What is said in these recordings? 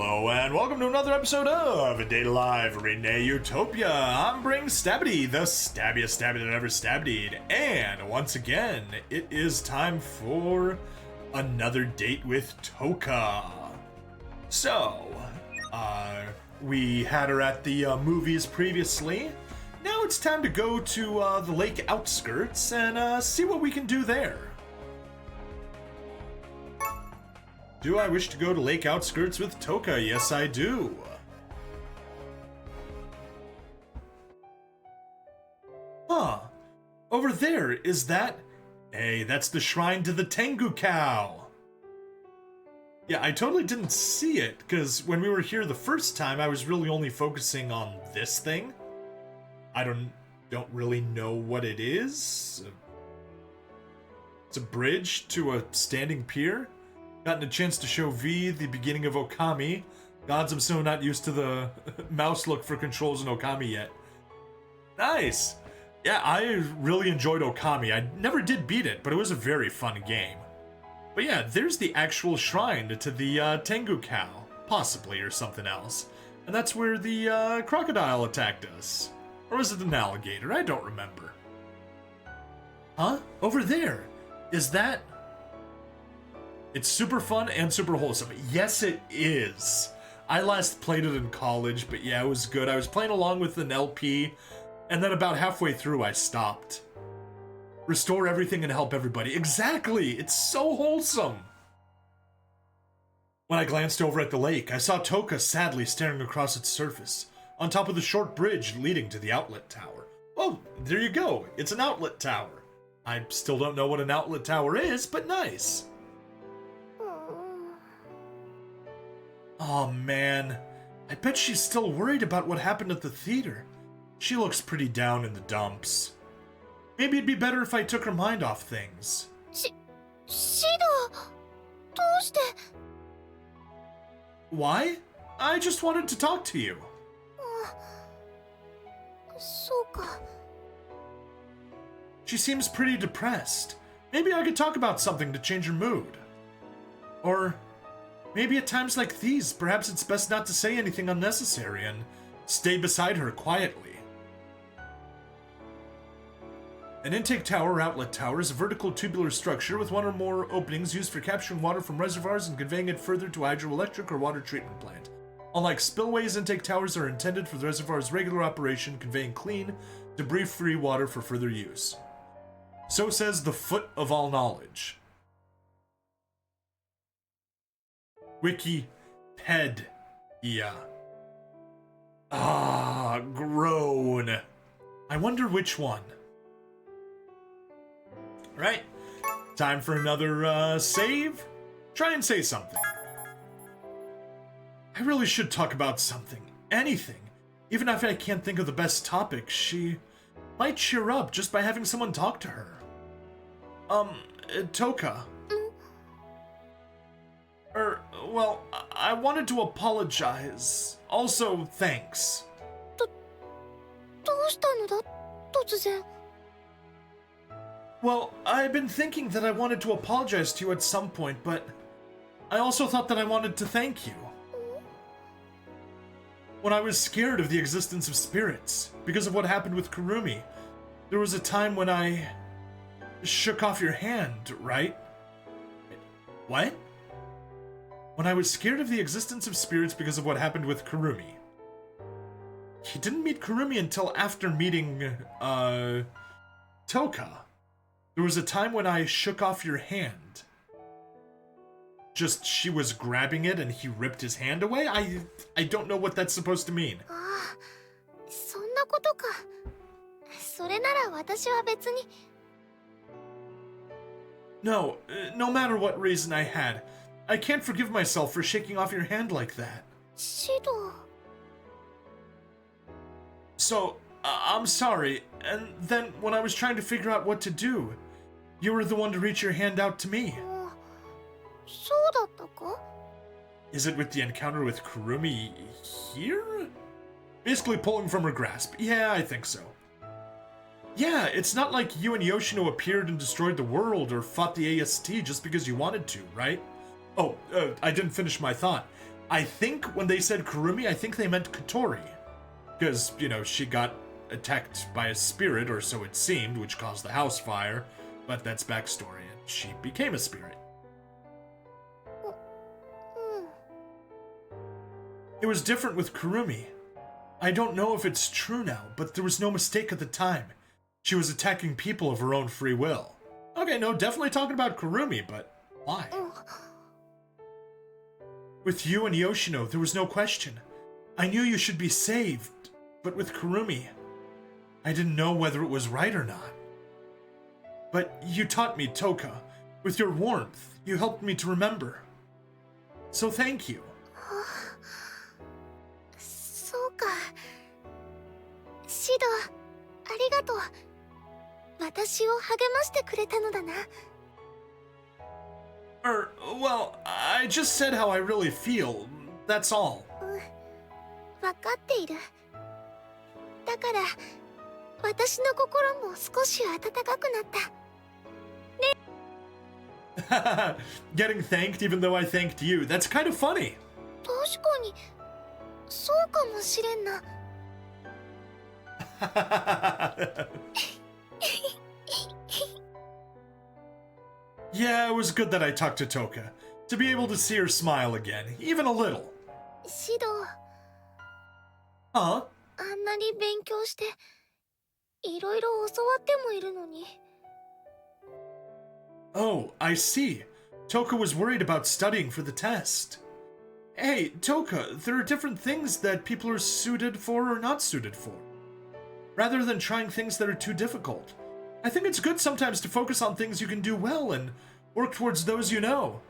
Hello and welcome to another episode of A Day to Live Rinne Utopia. I'm Bring Stabbity, the stabbiest stabby that ever stabbied, and once again, it is time for another date with Tohka. So, we had her at the movies previously. Now it's time to go to the lake outskirts and see what we can do there. Do I wish to go to lake outskirts with Tohka? Yes, I do. Huh. Over there, is that... Hey, that's the shrine to the Tengu cow. Yeah, I totally didn't see it, because when we were here the first time, I was really only focusing on this thing. I don't really know what it is. It's a bridge to a standing pier. Gotten a chance to show V the beginning of Okami. Gods, I'm so not used to the mouse look for controls in Okami yet. Nice! Yeah, I really enjoyed Okami. I never did beat it, but it was a very fun game. But yeah, there's the actual shrine to the Tengu cow. Possibly, or something else. And that's where the crocodile attacked us. Or was it an alligator? I don't remember. Huh? Over there! Is that... It's super fun and super wholesome. Yes, it is. I last played it in college, but yeah, it was good. I was playing along with an LP, and then about halfway through, I stopped. Restore everything and help everybody. Exactly! It's so wholesome! When I glanced over at the lake, I saw Tohka sadly staring across its surface, on top of the short bridge leading to the outlet tower. Oh, there you go. It's an outlet tower. I still don't know what an outlet tower is, but nice. Oh man, I bet she's still worried about what happened at the theater. She looks pretty down in the dumps. Maybe it'd be better if I took her mind off things. Why? I just wanted to talk to you. She seems pretty depressed. Maybe I could talk about something to change her mood. Or... maybe at times like these, perhaps it's best not to say anything unnecessary and stay beside her quietly. An intake tower or outlet tower is a vertical tubular structure with one or more openings used for capturing water from reservoirs and conveying it further to a hydroelectric or water treatment plant. Unlike spillways, intake towers are intended for the reservoir's regular operation, conveying clean, debris-free water for further use. So says the Foot of All Knowledge. Wikipedia. Ah, groan. I wonder which one. Right, time for another save. Try and say something. I really should talk about something. Anything. Even if I can't think of the best topic, she might cheer up just by having someone talk to her. Tohka. Well, I wanted to apologize. Also, thanks. Well, I've been thinking that I wanted to apologize to you at some point, but I also thought that I wanted to thank you. When I was scared of the existence of spirits, because of what happened with Kurumi, there was a time when I shook off your hand, right? What? When I was scared of the existence of spirits because of what happened with Kurumi. He didn't meet Kurumi until after meeting, Tohka. There was a time when I shook off your hand. Just, she was grabbing it and he ripped his hand away? I don't know what that's supposed to mean. No, no matter what reason I had, I can't forgive myself for shaking off your hand like that. So, I'm sorry, and then when I was trying to figure out what to do, you were the one to reach your hand out to me. Is it with the encounter with Kurumi here? Basically pulling from her grasp. Yeah, I think so. Yeah, it's not like you and Yoshino appeared and destroyed the world or fought the AST just because you wanted to, right? Oh, I didn't finish my thought. I think when they said Kurumi, I think they meant Kotori. Because, you know, she got attacked by a spirit, or so it seemed, which caused the house fire. But that's backstory, and she became a spirit. It was different with Kurumi. I don't know if it's true now, but there was no mistake at the time. She was attacking people of her own free will. Okay, no, definitely talking about Kurumi, but why? With you and Yoshino, there was no question. I knew you should be saved, but with Kurumi, I didn't know whether it was right or not. But you taught me, Tohka. With your warmth, you helped me to remember. So thank you. そうか。シド、ありがとう。私を励ましてくれたのだな。Well, I just said how I really feel. That's all. わかっている。だから、私の心も少し温かくなった。Getting thanked even though I thanked you. That's kind of funny. 確かに、そうかもしれんな。Yeah, it was good that I talked to Tohka. To be able to see her smile again, even a little. シド、Huh? あんなに勉強して、いろいろ教わってもいるのに。Oh, I see. Tohka was worried about studying for the test. Hey, Tohka, there are different things that people are suited for or not suited for. Rather than trying things that are too difficult, I think it's good sometimes to focus on things you can do well and work towards those you know.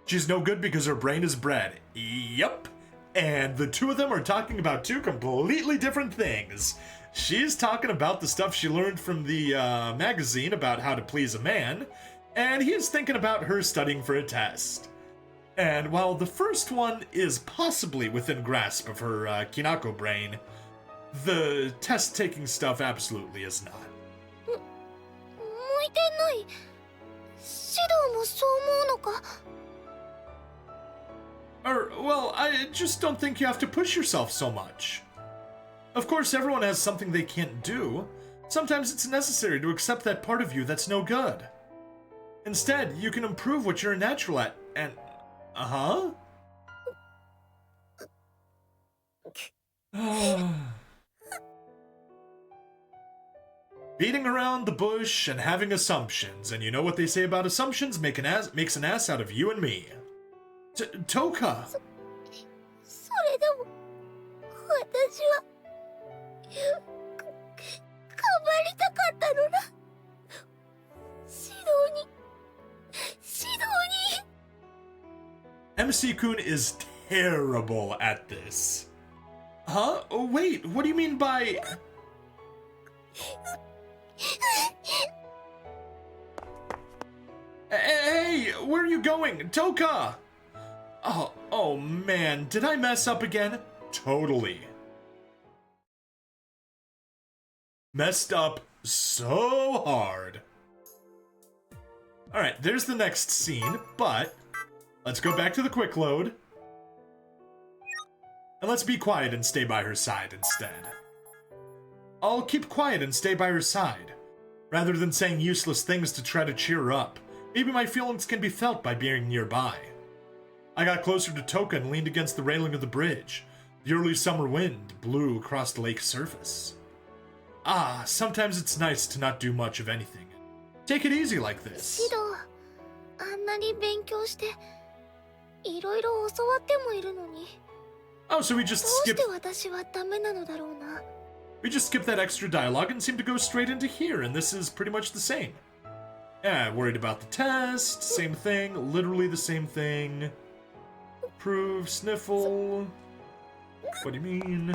She's no good because her brain is bread. Yup. And the two of them are talking about two completely different things. She's talking about the stuff she learned from the magazine about how to please a man, and he's thinking about her studying for a test. And while the first one is possibly within grasp of her Kinako brain, the test-taking stuff absolutely is not. 向いてない。シドもそう思うのか。Well, I just don't think you have to push yourself so much. Of course, everyone has something they can't do. Sometimes it's necessary to accept that part of you that's no good. Instead, you can improve what you're natural at, and... Uh-huh? Beating around the bush and having assumptions, and you know what they say about assumptions makes an ass out of you and me. Tohka! それでも、私は、頑張りたかったのだ。指導に。MC-kun is terrible at this. Huh? Oh, wait, what do you mean by... Hey, where are you going? Tohka! Oh man, did I mess up again? Totally. Messed up so hard. Alright, there's the next scene, but let's go back to the quick load. And let's be quiet and stay by her side instead. I'll keep quiet and stay by her side, rather than saying useless things to try to cheer her up. Maybe my feelings can be felt by being nearby. I got closer to Tohka and leaned against the railing of the bridge. The early summer wind blew across the lake's surface. Ah, sometimes it's nice to not do much of anything. Take it easy like this. シド、あんなに勉強して、いろいろ教わってもいるのに。Oh, so we just どうし skip て私はダメなのだろうな。we just skip that extra dialogue and seem to go straight into here, and this is pretty much the same. Yeah, worried about the test, same thing, literally the same thing. Prove, sniffle. What do you mean?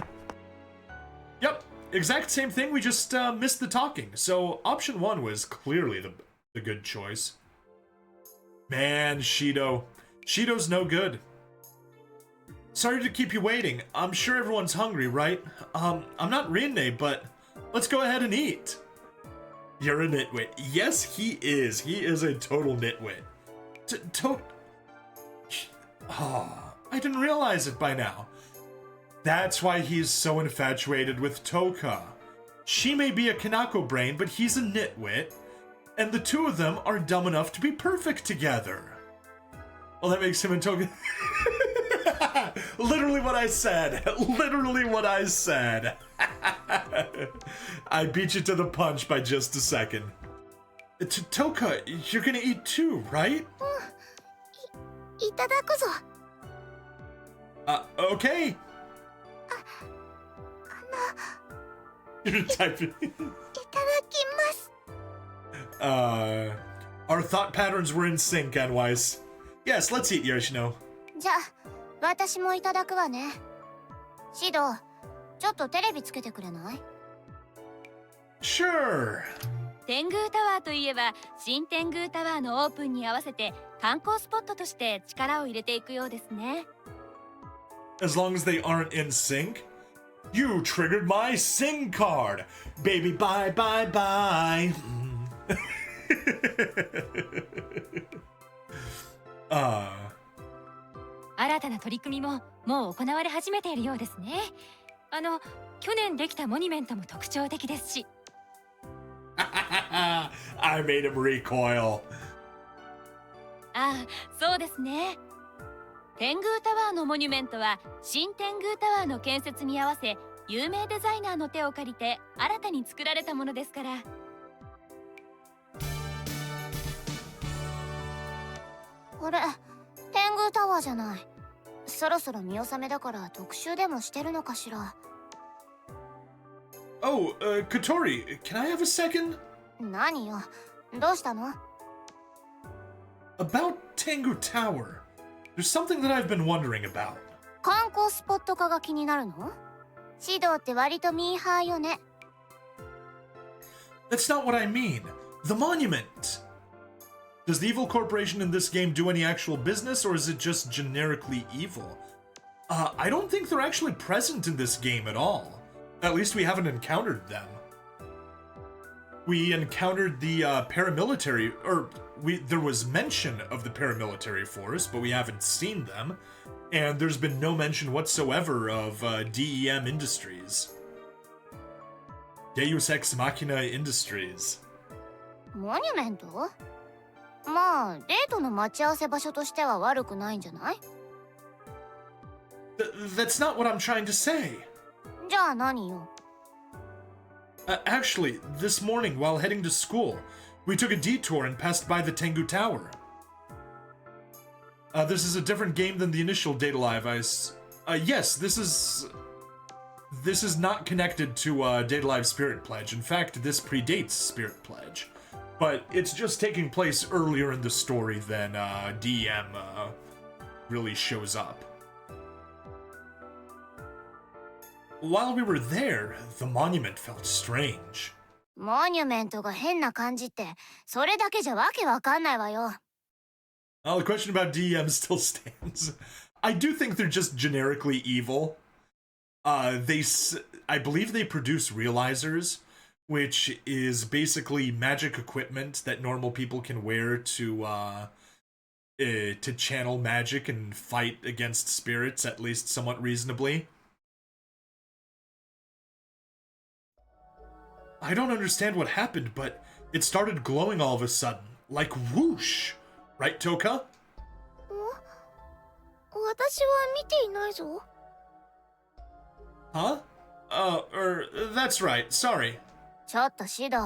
Yep, exact same thing, we just missed the talking. So option 1 was clearly the good choice. Man, Shido. Shido's no good. Sorry to keep you waiting. I'm sure everyone's hungry, right? I'm not Rinne, but let's go ahead and eat. You're a nitwit. Yes, he is. He is a total nitwit. I I didn't realize it by now. That's why he's so infatuated with Tohka. She may be a Kanako brain, but he's a nitwit, and the two of them are dumb enough to be perfect together. Well, that makes him and Tohka... Literally what I said. Literally what I said. I beat you to the punch by just a second. Tohka, you're gonna eat too, right? いただくぞ。Okay. いただきます。Our thought patterns were in sync, Anwise. Yes, let's eat, Yoshino. じゃあ、私もいただくわね。シド、ちょっとテレビつけてくれない？ Sure. 天宮タワーといえば、新天宮タワーのオープンに合わせて観光スポットとして力を入れていくようですね。As long as they aren't in sync. You triggered my sing card. Baby, bye, bye, bye. 新たな取り組みももう行われ始めているようですね。去年できたモニュメントも特徴的ですし。I made him recoil. そうですね。天宮タワーのモニュメントは新天宮タワーの建設に合わせ有名デザイナーの手を借りて新たに作られたものですから。あれ、天宮タワーじゃない。そろそろ見納めだから特集でもしてるのかしら。Oh, Kotori, can I have a second? 何よ、どうしたの？ About Tengu Tower. There's something that I've been wondering about. 観光スポット化が気になるの？シドって割とミーハーよね。That's not what I mean. The monument. Does the evil corporation in this game do any actual business, or is it just generically evil? I don't think they're actually present in this game at all. At least we haven't encountered them. We encountered the paramilitary, or there was mention of the paramilitary force, but we haven't seen them. And there's been no mention whatsoever of DEM Industries. Deus Ex Machina Industries. モニュメント？まあ、デートの待ち合わせ場所としては悪くないんじゃない？ That's not what I'm trying to say. じゃあ何よ？ Actually, this morning while heading to school, we took a detour and passed by the Tengu Tower. This is a different game than the initial Data Live. Yes, this is not connected to Data Live Spirit Pledge. In fact, this predates Spirit Pledge. But it's just taking place earlier in the story than DM really shows up. While we were there, the monument felt strange. モニュメントが変な感じって、それだけじゃわけわかんないわよ。The question about DEM still stands. I do think they're just generically evil. I believe they produce realizers, which is basically magic equipment that normal people can wear to channel magic and fight against spirits, at least somewhat reasonably. I don't understand what happened, but it started glowing all of a sudden, like whoosh. Right, Tohka? 私は見ていないぞ。Huh? That's right, sorry. ちょっとシド、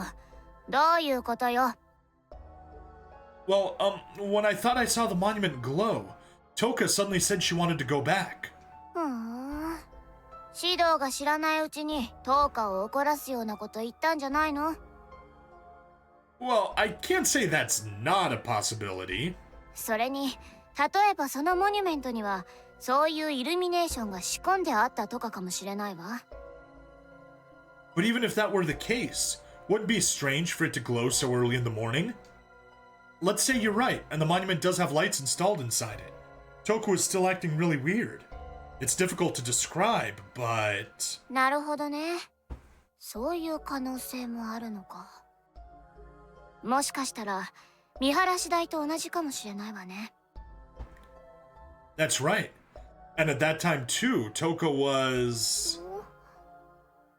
どういうことよ？ Well, when I thought I saw the monument glow, Tohka suddenly said she wanted to go back. ふん。シドが知らないうちにトーカを怒らすようなこと言ったんじゃないの？ Well, I can't say that's not a possibility. それに、例えばそのモニュメントにはそういうイルミネーションが仕込んであったとかかもしれないわ。But even if that were the case, wouldn't it be strange for it to glow so early in the morning? Let's say you're right, and the monument does have lights installed inside it. Tohka is still acting really weird. It's difficult to describe, but... なるほどね。そういう可能性もあるのか。もしかしたら見晴らし台と同じかもしれないわね。That's right. And at that time too, Tohka was...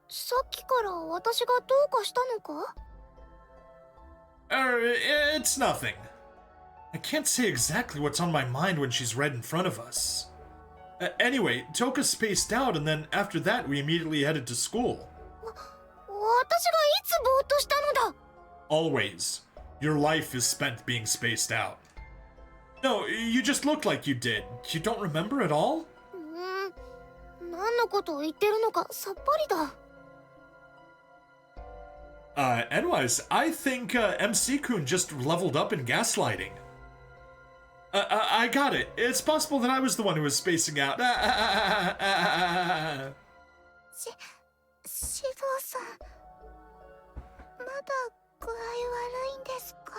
さっきから私がどうかしたのか？ It's nothing. I can't say exactly what's on my mind when she's right in front of us. Anyway, Tohka spaced out, and then after that we immediately headed to school. 私がいつぼーっとしたのだ？ Always. Your life is spent being spaced out. No, you just look like you did. You don't remember at all? 何のことを言ってるのかさっぱりだ。Anyways, I think MC-kun just leveled up in gaslighting. I got it. It's possible that I was the one who was spacing out. シドさん、まだ具合悪いんですか？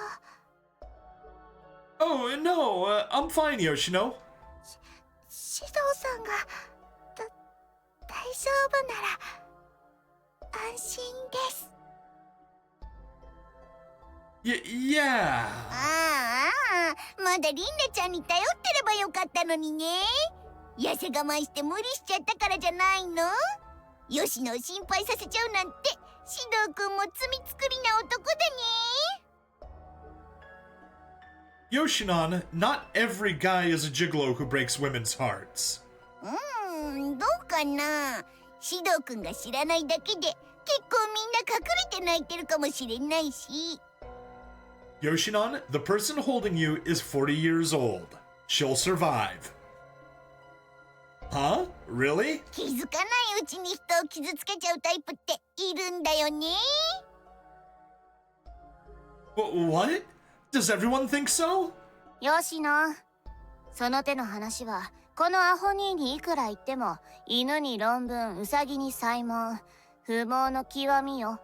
Oh, no, I'm fine, Yoshino. シドさんが大丈夫なら安心です。Yeah. まだリンネちゃんに頼ってればよかったのにね。痩せ我慢して無理しちゃったからじゃないの？吉野を心配させちゃうなんて、シド君も罪作りな男だね。Yoshinon, not every guy is a gigolo who breaks women's hearts. どうかな。シド君が知らないだけで、結構みんな隠れて泣いてるかもしれないし。Yoshinon, the person holding you is 40 years old. She'll survive. Huh? Really? 気づかないうちに人を傷つけちゃうタイプっているんだよね。What? Does everyone think so? 吉野、その手の話はこのアホ兄にいくら言っても犬に論文、ウサギに裁問、不毛の極みよ。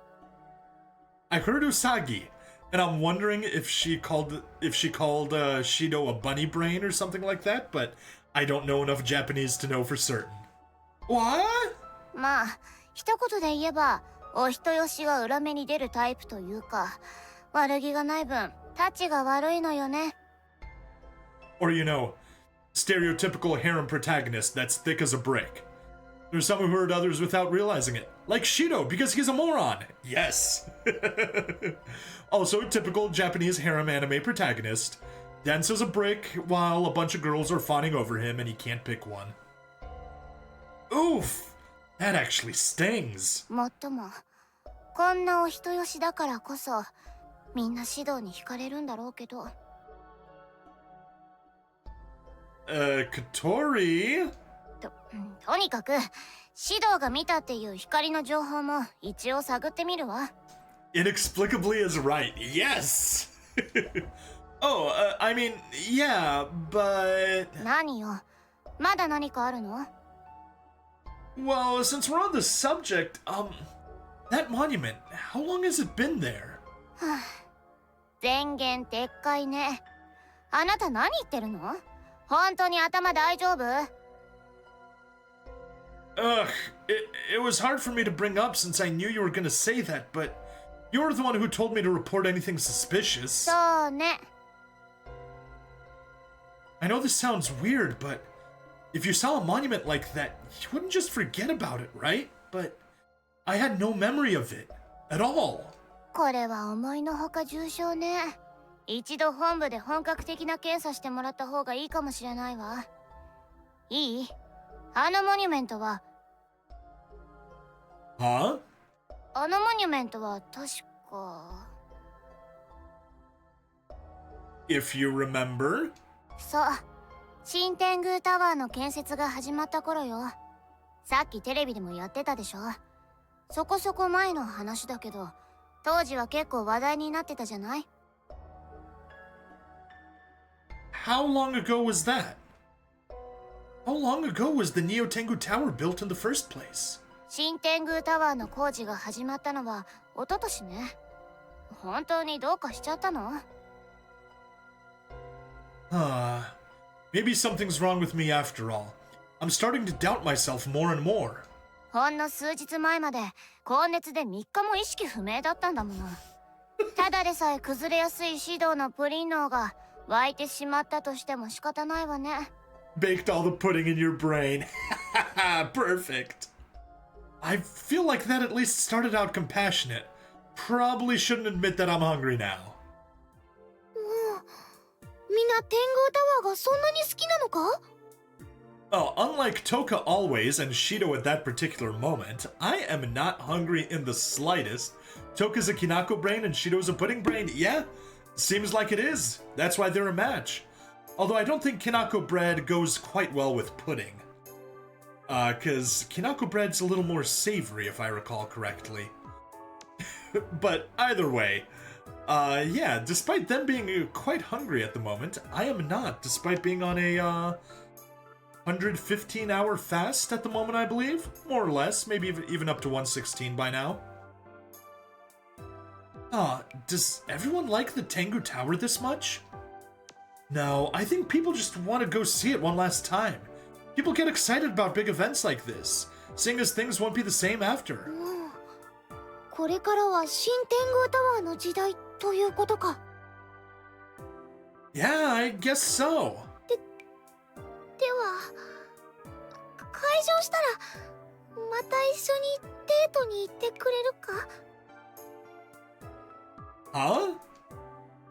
I heard Usagi, and I'm wondering if she called Shido a bunny brain or something like that, but I don't know enough Japanese to know for certain. What? まあ、一言で言えば、お人よしが裏目に出るタイプというか、悪気がない分、タチが悪いのよね。Or, stereotypical harem protagonist that's thick as a brick. There's some who hurt others without realizing it, like Shido because he's a moron. Yes. Also, typical Japanese harem anime protagonist. Dense as a brick while a bunch of girls are fawning over him and he can't pick one. Oof. That actually stings. もっとも、こんなお人よしだからこそ、みんな指導に惹かれるんだろうけど。Katori? とにかく、指導が見たっていう光の情報も一応探ってみるわ。Inexplicably is right. Yes! Oh, I mean, yeah, but... 何よ。まだ何かあるの？ Well, since we're on the subject, that monument, how long has it been there? 前言撤回ね。あなた何言ってるの？本当に頭大丈夫？ Ugh, it was hard for me to bring up since I knew you were gonna say that, but you're the one who told me to report anything suspicious. そうね。I know this sounds weird, but if you saw a monument like that, you wouldn't just forget about it, right? But I had no memory of it at all. これは思いのほか重症ね。一度本部で本格的な検査してもらった方がいいかもしれないわ。いい？あのモニュメントは。Huh? あのモニュメントは確か。If you remember? そう。新天宮タワーの建設が始まった頃よ。さっきテレビでもやってたでしょ。そこそこ前の話だけど、当時は結構話題になってたじゃない？ How long ago was that? How long ago was the Neo Tengu Tower built in the first place? 新天宮タワーの工事が始まったのは一昨年ね。本当にどうかしちゃったの？ Maybe something's wrong with me after all. I'm starting to doubt myself more and more. ほんの数日前まで高熱で3日も意識不明だったんだもの。ただでさえ崩れやすい指導のプリン脳が湧いてしまったとしても仕方ないわね。Baked all the pudding in your brain. Perfect. I feel like that at least started out compassionate. Probably shouldn't admit that I'm hungry now. みんな天狗タワーがそんなに好きなのか? Oh, unlike Tohka always and Shido at that particular moment, I am not hungry in the slightest. Toka's a Kinako brain and Shido's a pudding brain. Yeah, seems like it is. That's why they're a match. Although I don't think Kinako bread goes quite well with pudding. Cause Kinako bread's a little more savory if I recall correctly. But either way, yeah, despite them being quite hungry at the moment, I am not, despite being on a, 115-hour fast at the moment, I believe. More or less, maybe even up to 116 by now. Does everyone like the Tengu Tower this much? No, I think people just want to go see it one last time. People get excited about big events like this, seeing as things won't be the same after. これからは新天狗タワーの時代ということか。Yeah, I guess so. では、開場したらまた一緒にデートに行ってくれるか? Huh?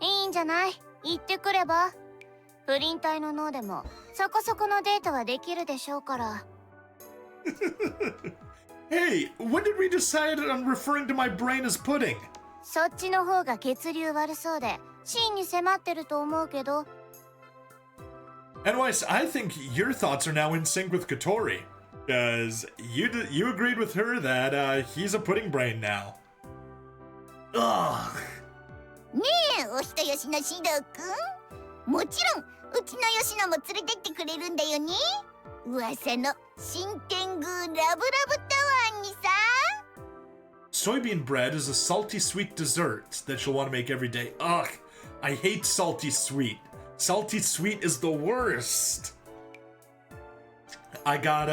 いいんじゃない? 行ってくれば。プリン体の脳でもそこそこのデートはできるでしょうから。Hey, when did we decide on referring to my brain as pudding? そっちの方が血流悪そうで真に迫ってると思うけど。Anyways, I think your thoughts are now in sync with Katori, because you agreed with her that he's a pudding brain now. Ugh. ねえ、お人よしのシドくん。もちろん、うちの吉野も連れてってくれるんだよね。噂の新天狗ラブラブタワーにさ。Soybean bread is a salty sweet dessert that you'll want to make every day. Ugh, I hate salty sweet. Salty sweet is the worst. I got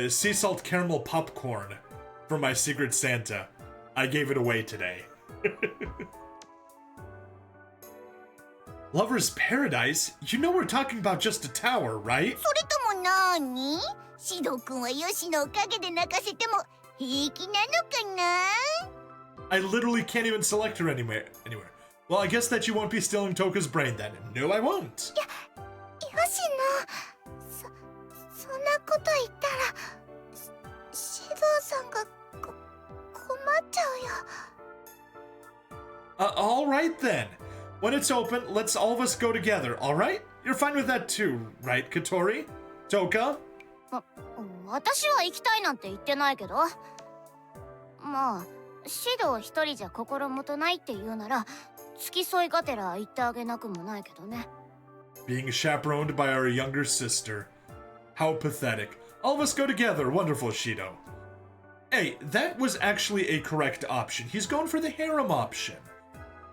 sea salt caramel popcorn for my Secret Santa. I gave it away today. Lover's Paradise? You know we're talking about just a tower, right? それともなーに? シドくんは吉野を陰で泣かせても平気なのかな? I literally can't even select her anywhere. Well, I guess that you won't be stealing Toka's brain then. No, I won't. いや、吉野、そんなこと言ったら、シドさんが困っちゃうよ。All right then. When it's open, let's all of us go together, all right? You're fine with that too, right, Katori? Tohka? 私は行きたいなんて言ってないけど。まあ、シド一人じゃ心もとないって言うなら、付き添いがてら言ってあげなくもないけどね。Being chaperoned by our younger sister. How pathetic. All of us go together, wonderful Shido. Hey, that was actually a correct option. He's going for the harem option.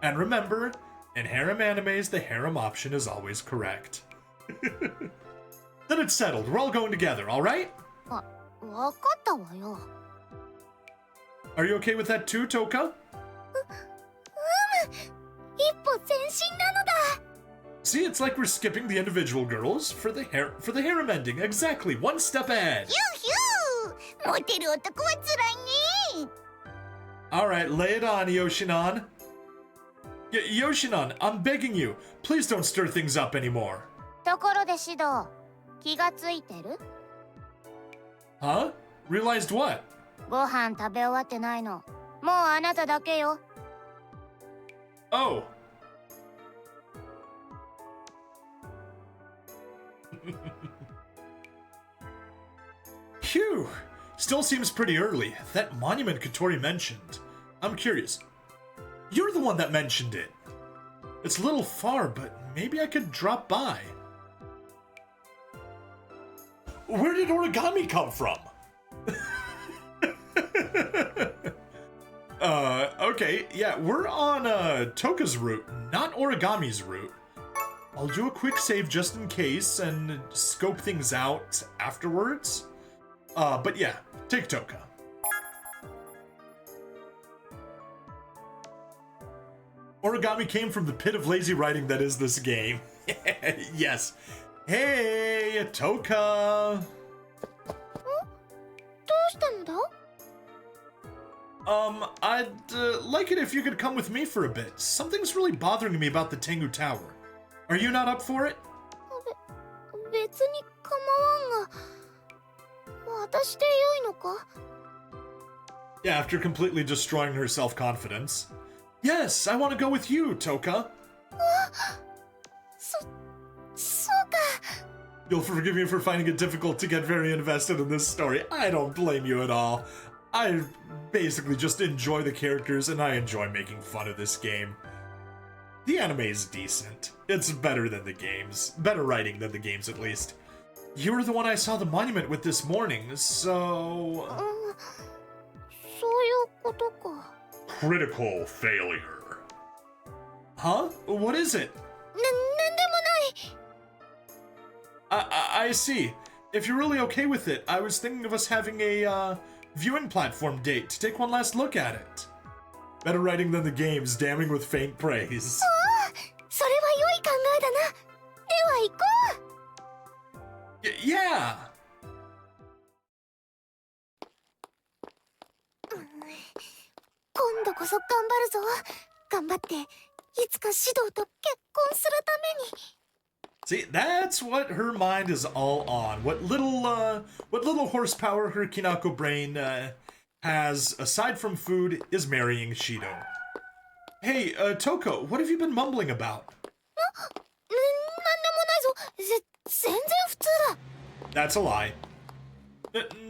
And remember, in harem animes, the harem option is always correct. Then it's settled. We're all going together, all right? わかったわよ。Are you okay with that too, Tohka? 一歩前進なのだ。 See, it's like we're skipping the individual girls for the harem ending. Exactly, one step ahead. ヒューヒュー。モテる男は辛いね。All right, lay it on, Yoshinan. Yoshinan, I'm begging you, please don't stir things up anymore. ところでシド、気がついてる? Huh? Realized what? ご飯食べ終わってないの。もうあなただけよ。Oh. Phew. Still seems pretty early. That monument Katori mentioned. I'm curious. You're the one that mentioned it. It's a little far, but maybe I could drop by. Where did origami come from? Okay, yeah, we're on Tohka's route, not Origami's route. I'll do a quick save just in case and scope things out afterwards. But yeah, take Tohka. Origami came from the pit of lazy writing that is this game. Yes, Hey, Tohka! どうしたのだ？ I'd like it if you could come with me for a bit. Something's really bothering me about the Tengu Tower. Are you not up for it? 別に構わんが、私で良いのか？ Yeah, after completely destroying her self-confidence. Yes, I want to go with you, Tohka. そうか。 You'll forgive me for finding it difficult to get very invested in this story. I don't blame you at all. I basically just enjoy the characters and I enjoy making fun of this game. The anime is decent. It's better than the games. Better writing than the games, at least. You were the one I saw the monument with this morning, so... そういうことか。 Critical failure. Huh? What is it? なんでもない。 I see. If you're really okay with it, I was thinking of us having a, viewing platform date to take one last look at it. Better writing than the games, damning with faint praise. それは良い考えだな。では行こう。Yeah! 今度こそ頑張るぞ。頑張っていつか指導と結婚するために。 See, that's what her mind is all on. What little horsepower her Kinako brain has, aside from food, is marrying Shido. Hey, Tohka, what have you been mumbling about? なんでもないぞ。全然普通だ。 That's a lie.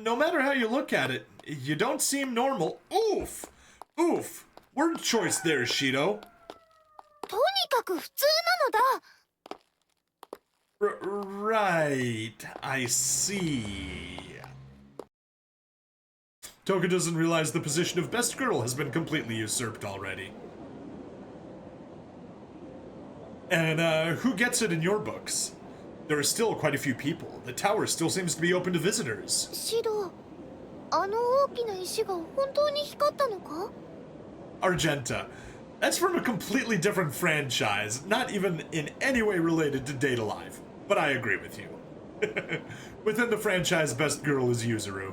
No matter how you look at it, you don't seem normal. Oof! Oof! Word choice there, Shido. とにかく普通なのだ。 Right, I see. Tohka doesn't realize the position of best girl has been completely usurped already. And, who gets it in your books? There are still quite a few people. The tower still seems to be open to visitors. シド、あの大きな石が本当に光ったのか？ Argenta. That's from a completely different franchise, not even in any way related to Date Alive. But I agree with you. Within the franchise, best girl is Yuzuru.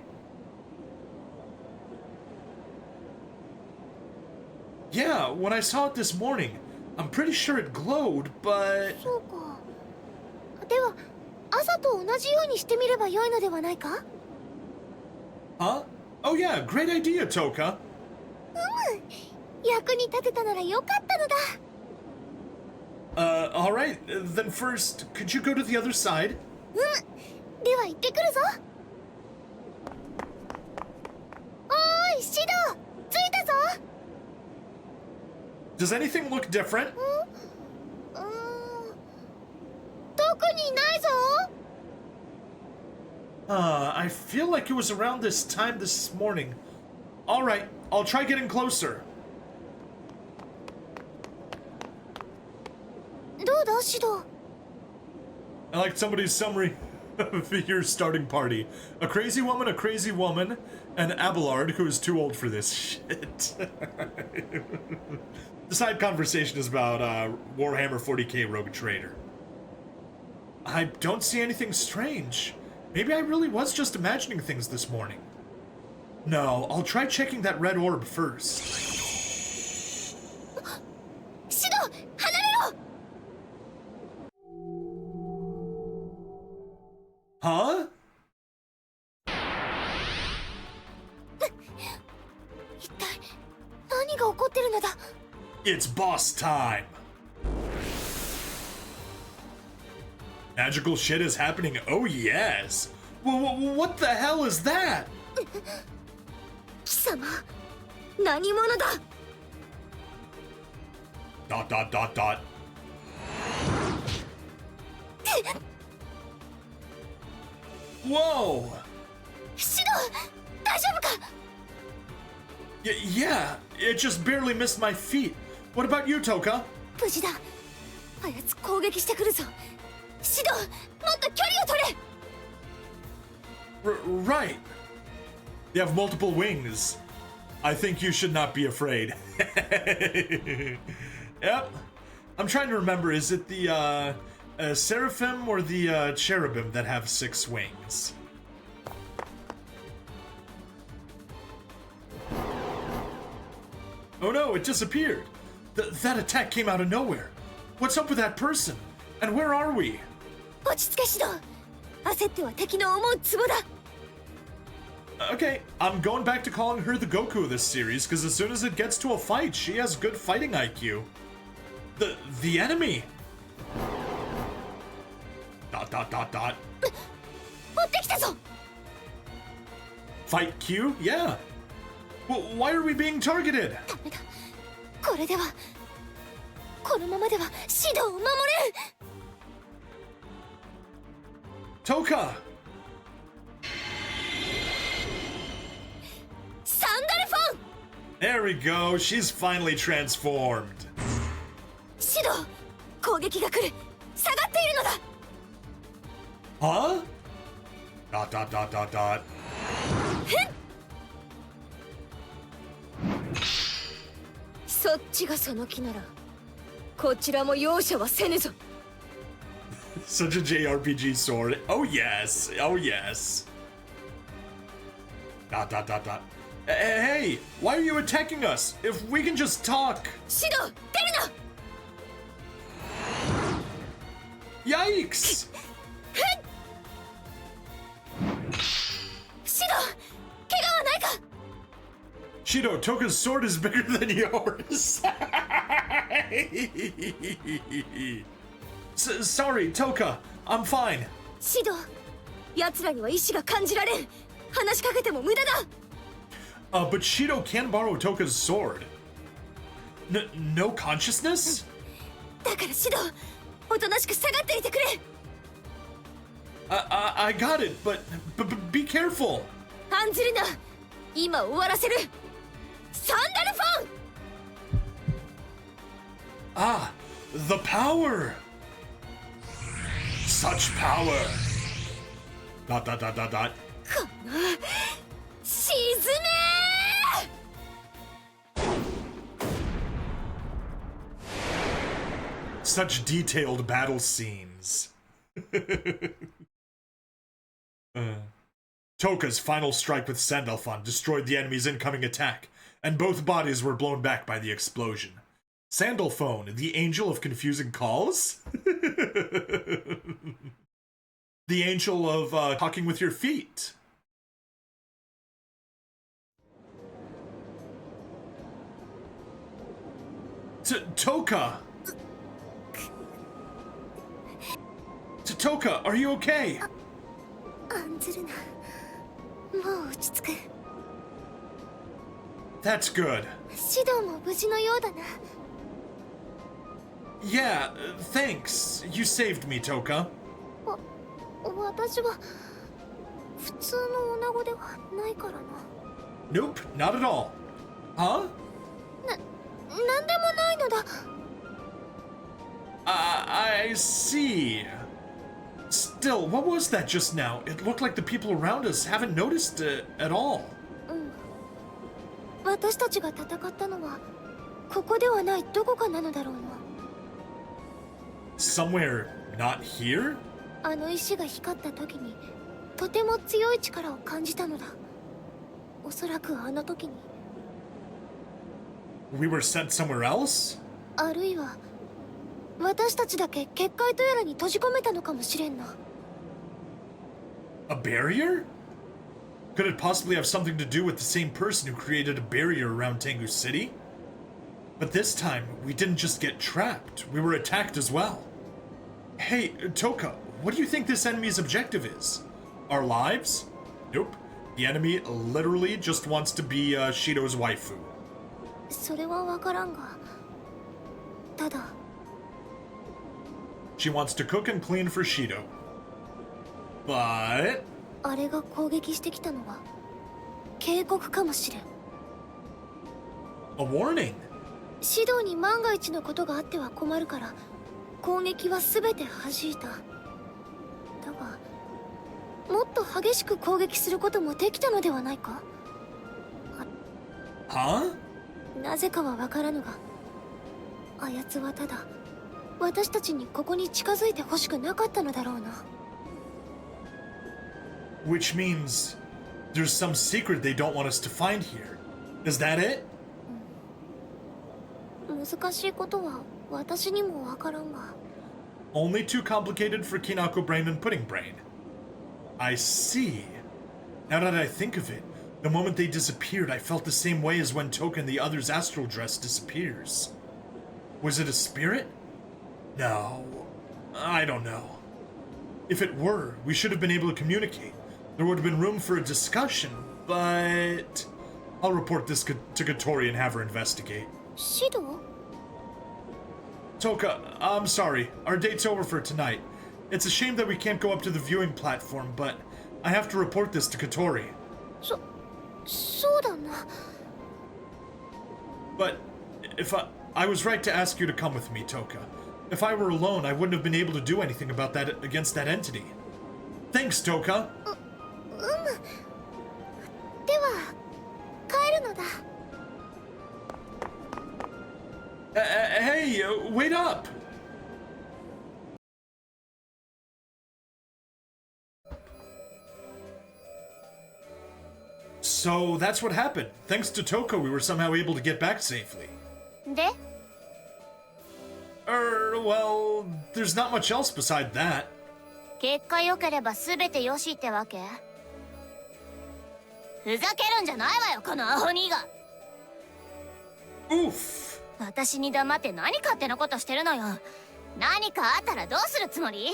Yeah, when I saw it this morning, I'm pretty sure it glowed, but... そうか。では、朝と同じようにしてみればよいのではないか？ Huh? Oh yeah, great idea, Tohka. 役に立てたならよかったのだ。 Alright, then first, could you go to the other side? では行ってくるぞ。おーい、シド、着いたぞ。 Does anything look different? 特にないぞ。 I feel like it was around this time this morning. Alright, I'll try getting closer. どうだ、シド。 I liked somebody's summary of your starting party. A crazy woman, and Abelard, who is too old for this shit. The side conversation is about Warhammer 40k Rogue Trader. I don't see anything strange. Maybe I really was just imagining things this morning. No, I'll try checking that red orb first. シド、離れろ。 Huh? 一体何が起こってるのだ。 It's boss time! Magical shit is happening, oh yes! What the hell is that? 貴様、何者だ。 ... Whoa! シド、大丈夫か。 Yeah, it just barely missed my feet. What about you, Tohka? 無事だ。あやつ攻撃してくるぞ。シド、もっと距離を取れ。 Right. You have multiple wings. I think you should not be afraid. Yep. I'm trying to remember, is it the Seraphim or the cherubim that have 6 wings? Oh no, it disappeared. That attack came out of nowhere. What's up with that person? And where are we? 落ち着けシド。焦っては敵の思うツボだ。Okay, I'm going back to calling her the Goku of this series, because as soon as it gets to a fight, she has good fighting IQ. The enemy! Dot dot dot dot. 持ってきたぞ。 Fight Q? Yeah. Well, why are we being targeted? ダメだ。これでは、このままではシドを守れん。Tohka! サンダルフォン。 There we go, she's finally transformed. シド、攻撃が来る。下がっているのだ。Huh? Dot dot dot dot dot. そっちがその気なら、こちらも容赦はせぬぞ。 Such a JRPG sword. Oh yes, oh yes. Dot dot dot dot. Hey, why are you attacking us? If we can just talk. シド、出るな。 Yikes! シド、怪我はないか。 Shido, Toka's sword is bigger than yours. Sorry, Tohka. I'm fine. シド、奴らには意志が感じられん。話しかけても無駄だ。But Shido can borrow Toka's sword. No consciousness? だからシド、おとなしく下がっていてくれ。I got it, but be careful. 案ずるな。今終わらせる。サンダルフォン。 Ah, the power. Such power. Dot dot dot dot dot. 沈め。 Such detailed battle scenes. Toka's final strike with Sandalphon destroyed the enemy's incoming attack, and both bodies were blown back by the explosion. Sandalphon, the angel of confusing calls? The angel of talking with your feet. Tohka! Tohka, are you okay? 案ずるな。もう落ち着く。That's good. シドも無事のようだな。Yeah, thanks. You saved me, Tohka. 私は普通の女子ではないからな。 Nope, not at all. Huh? なんでもないのだ。I see. Still, what was that just now? It looked like the people around us haven't noticed it at all. 私たちが戦ったのはここではないどこかなのだろうな。 Somewhere not here? あの石が光った時にとても強い力を感じたのだ。おそらくあの時に。 We were sent somewhere else? あるいは私たちだけ結界とやらに閉じ込めたのかもしれんな。 A barrier? Could it possibly have something to do with the same person who created a barrier around Tengu City? But this time, we didn't just get trapped, we were attacked as well. Hey, Tohka, what do you think this enemy's objective is? Our lives? Nope. The enemy literally just wants to be Shido's waifu. それはわからんが、ただ She wants to cook and clean for Shido. But... あれが攻撃してきたのは警告かもしれん。 A warning? シドに万が一のことがあっては困るから攻撃は全て弾いた。だがもっと激しく攻撃することもできたのではないか。 Huh? なぜかはわからぬが、あやつはただ私たちにここに近づいてほしくなかったのだろうな。Which means there's some secret they don't want us to find here. Is that it? 難しいことは私にもわからんが。Only too complicated for Kinako Brain and Pudding Brain. I see. Now that I think of it, the moment they disappeared, I felt the same way as when Tohka and the other's astral dress disappears. Was it a spirit? No. I don't know. If it were, we should have been able to communicate. There would have been room for a discussion, but... I'll report this to Katori and have her investigate. シド? Tohka, I'm sorry. Our date's over for tonight. It's a shame that we can't go up to the viewing platform, but I have to report this to Katori. そうだな。 But if I was right to ask you to come with me, Tohka. If I were alone, I wouldn't have been able to do anything about that against that entity. Thanks, Tohka. では帰るのだ。Hey, wait up! So that's what happened. Thanks to Tohka, we were somehow able to get back safely. で Well, there's not much else beside that. 結果良ければ全て良しってわけ？ふざけるんじゃないわよ、このアホニーが。 Oof. 私に黙って何勝手なことしてるのよ。何かあったらどうするつもり？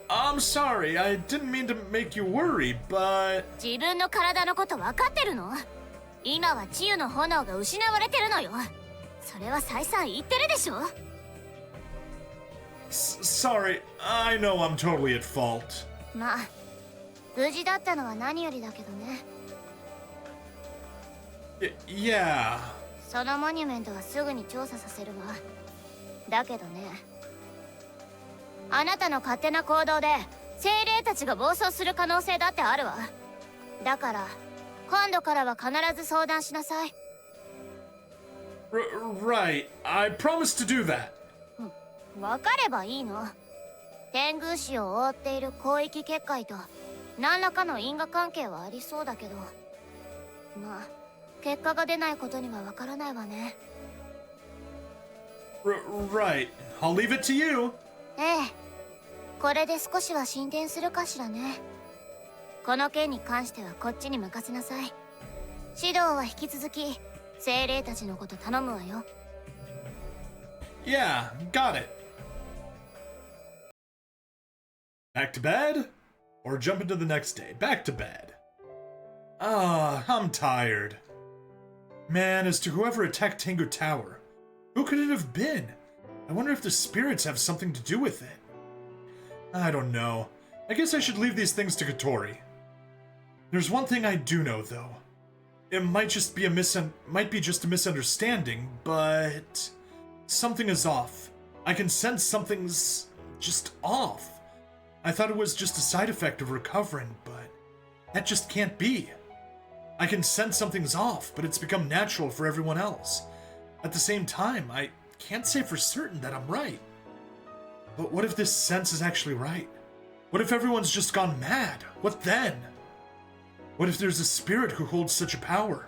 I'm sorry. I didn't mean to make you worry, but... 自分の体のこと分かってるの？今は治癒の炎が失われてるのよ。それは再三言ってるでしょ。 Sorry. I know I'm totally at fault. まあ無事だったのは何よりだけどね。Yeah. そのモニュメントはすぐに調査させるわ。だけどね、あなたの勝手な行動で精霊たちが暴走する可能性だってあるわ。だから今度からは必ず相談しなさい。Right. I promise to do that. 分かればいいの。天宮市を覆っている広域結界と何らかの因果関係はありそうだけど、まあ結果が出ないことには分からないわね。Right. I'll leave it to you. ええ、これで少しは進展するかしらね。この件に関してはこっちに任せなさい。指導は引き続き精霊たちのこと頼むわよ。 Yeah, got it. Back to bed? Or jump into the next day? Back to bed. I'm tired. Man, as to whoever attacked Tengu Tower, who could it have been? I wonder if the spirits have something to do with it. I don't know. I guess I should leave these things to Katori. There's one thing I do know, though. It might just be just a misunderstanding, but something is off. I can sense something's just off. I thought it was just a side effect of recovering, but that just can't be. I can sense something's off, but it's become natural for everyone else. At the same time, I can't say for certain that I'm right. But what if this sense is actually right? What if everyone's just gone mad? What then? What if there's a spirit who holds such a power?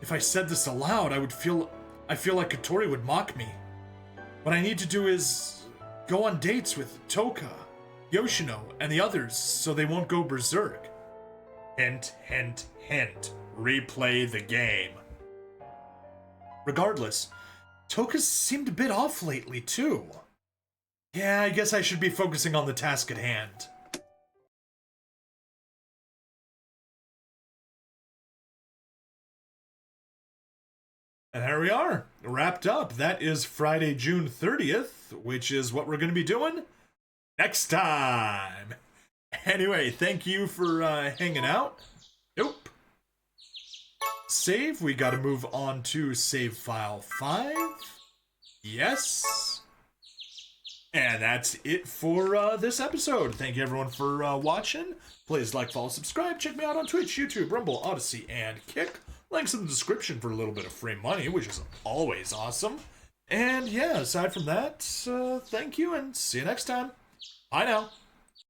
If I said this aloud, I feel like Katori would mock me. What I need to do is go on dates with Tohka, Yoshino, and the others so they won't go berserk. Hint, hint, hint. Replay the game. Regardless, Tohka's seemed a bit off lately, too. Yeah, I guess I should be focusing on the task at hand. And there we are, wrapped up. That is Friday, June 30th, which is what we're going to be doing next time. Anyway, thank you for hanging out. Nope. Save, we got to move on to save file 5. Yes. And that's it for this episode. Thank you everyone for watching. Please like, follow, subscribe. Check me out on Twitch, YouTube, Rumble, Odyssey, and Kick. Links in the description for a little bit of free money, which is always awesome. And yeah, aside from that, thank you and see you next time. Bye now.